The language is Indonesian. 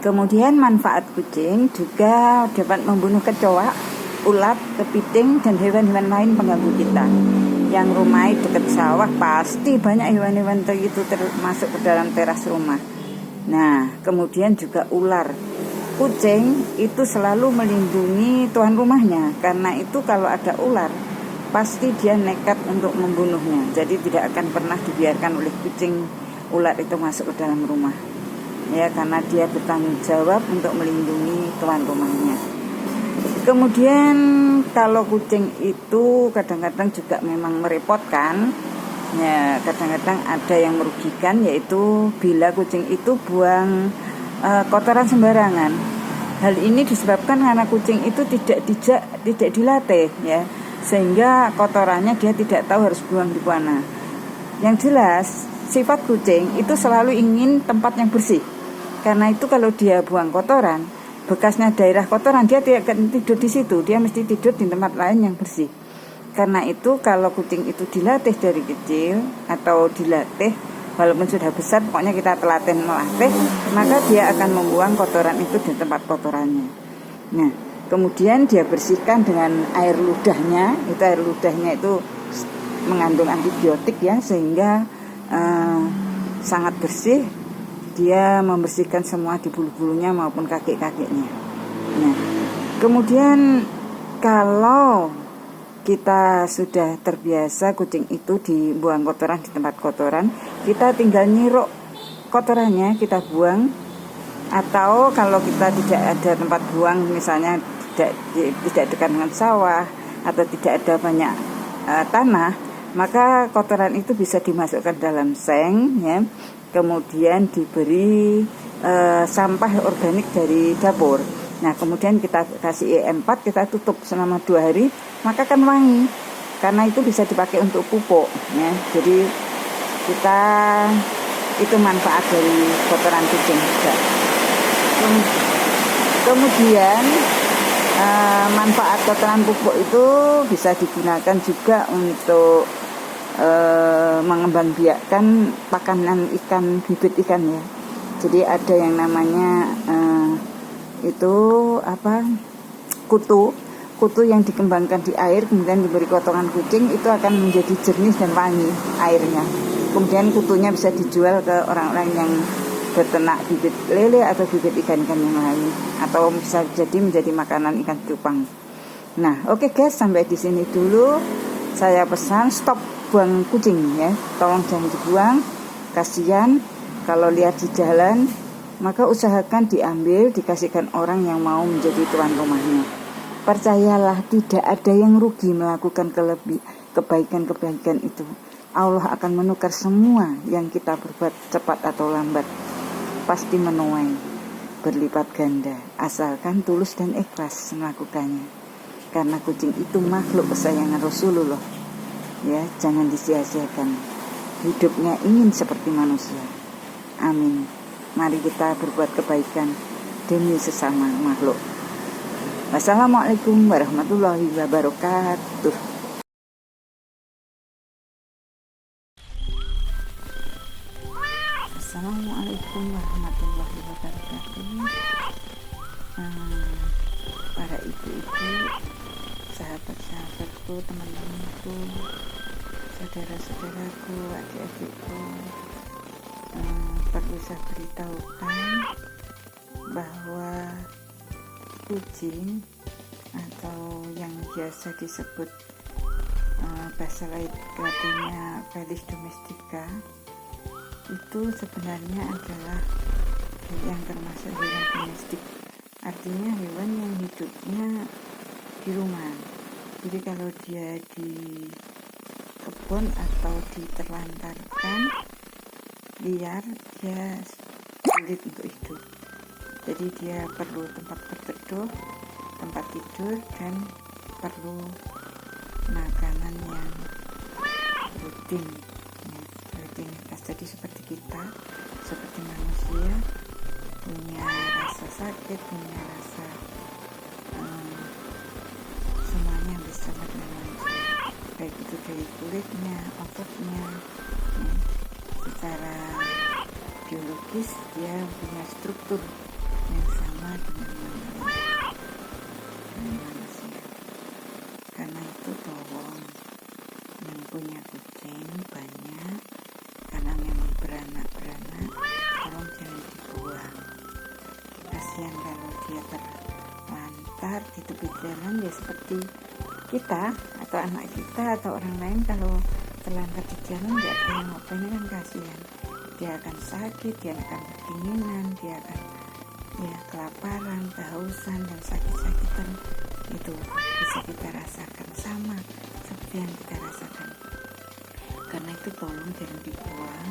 Kemudian manfaat kucing juga dapat membunuh kecoak, ulat, kepiting, dan hewan-hewan lain pengganggu kita. Yang rumah dekat sawah pasti banyak hewan-hewan itu termasuk ke dalam teras rumah. Nah, kemudian juga ular. Kucing itu selalu melindungi tuan rumahnya, karena itu kalau ada ular pasti dia nekat untuk membunuhnya. Jadi tidak akan pernah dibiarkan oleh kucing ular itu masuk ke dalam rumah. Ya, karena dia bertanggung jawab untuk melindungi tuan rumahnya. Kemudian kalau kucing itu kadang-kadang juga memang merepotkan. Ya, kadang-kadang ada yang merugikan, yaitu bila kucing itu buang kotoran sembarangan. Hal ini disebabkan karena kucing itu tidak dilatih, ya, sehingga kotorannya dia tidak tahu harus buang di mana. Yang jelas sifat kucing itu selalu ingin tempat yang bersih. Karena itu kalau dia buang kotoran, bekasnya daerah kotoran, dia tidak akan tidur di situ, dia mesti tidur di tempat lain yang bersih. Karena itu kalau kucing itu dilatih dari kecil atau dilatih walaupun sudah besar, pokoknya kita telaten melatih, maka dia akan membuang kotoran itu di tempat kotorannya. Nah, kemudian dia bersihkan dengan air ludahnya. Itu air ludahnya itu mengandung antibiotik, ya, sehingga sangat bersih. Dia membersihkan semua di bulu-bulunya maupun kaki-kakinya. Nah, kemudian kalau kita sudah terbiasa kucing itu dibuang kotoran di tempat kotoran, kita tinggal nyiruk kotorannya, kita buang. Atau kalau kita tidak ada tempat buang, misalnya tidak dekat dengan sawah atau tidak ada banyak tanah, maka kotoran itu bisa dimasukkan dalam seng, ya. Kemudian diberi sampah organik dari dapur. Nah, kemudian kita kasih E4, kita tutup selama 2 hari, maka akan wangi. Karena itu bisa dipakai untuk pupuk, ya. Jadi kita itu manfaat dari kotoran kucing juga. Kemudian manfaat kotoran pupuk itu bisa digunakan juga untuk mengembangbiakkan pakanan ikan, bibit ikan, ya. Jadi ada yang namanya kutu yang dikembangkan di air, kemudian diberi kotoran kucing, itu akan menjadi jernih dan wangi airnya. Kemudian kutunya bisa dijual ke orang-orang yang beternak bibit lele atau bibit ikan-ikan yang lain, atau bisa jadi menjadi makanan ikan cupang. Nah, oke guys, sampai di sini dulu. Saya pesan stop buang kucing, ya. Tolong jangan dibuang, kasihan. Kalau lihat di jalan, maka usahakan diambil, dikasihkan orang yang mau menjadi tuan rumahnya. Percayalah, tidak ada yang rugi melakukan kebaikan-kebaikan itu. Allah akan menukar semua yang kita berbuat cepat atau lambat. Pasti menuai berlipat ganda, asalkan tulus dan ikhlas melakukannya. Karena kucing itu makhluk kesayangan Rasulullah, ya, jangan disia-siakan. Hidupnya ingin seperti manusia. Amin. Mari kita berbuat kebaikan demi sesama makhluk. Wassalamualaikum warahmatullahi wabarakatuh. Assalamualaikum warahmatullahi wabarakatuh. Para ibu-ibu, sahabat-sahabatku, teman-temanku, saudara-saudaraku, adik-adikku, perlu saya beritahukan bahwa kucing atau yang biasa disebut bahasa latinnya Felis domestica itu sebenarnya adalah yang termasuk hewan domestik. Artinya hewan yang hidupnya di rumah. Jadi kalau dia di kebun atau diterlantarkan liar, dia sulit untuk hidup. Jadi dia perlu tempat berteduh, tempat tidur, dan perlu makanan yang rutin, ya, rutinitas. Jadi seperti kita, seperti manusia, punya rasa sakit, punya rasa semuanya bisa dengan manusia, baik itu dari kulitnya, ototnya, ya. Secara biologis dia punya struktur yang sama dengan manusia. Karena itu tolong yang punya kucing banyak, karena memang beranak-beranak, tolong jangan dibuang. Kasihan kalau dia terlantar di tepi jalan, ya seperti kita atau anak kita atau orang lain kalau terlantar di jalan, dia akan ngapain, kan kasihan. Dia akan sakit, dia akan kedinginan, dia akan kelaparan, kehausan, dan sakit-sakitan. Itu bisa kita rasakan sama seperti yang kita rasakan. Karena itu tolong jangan dibuang.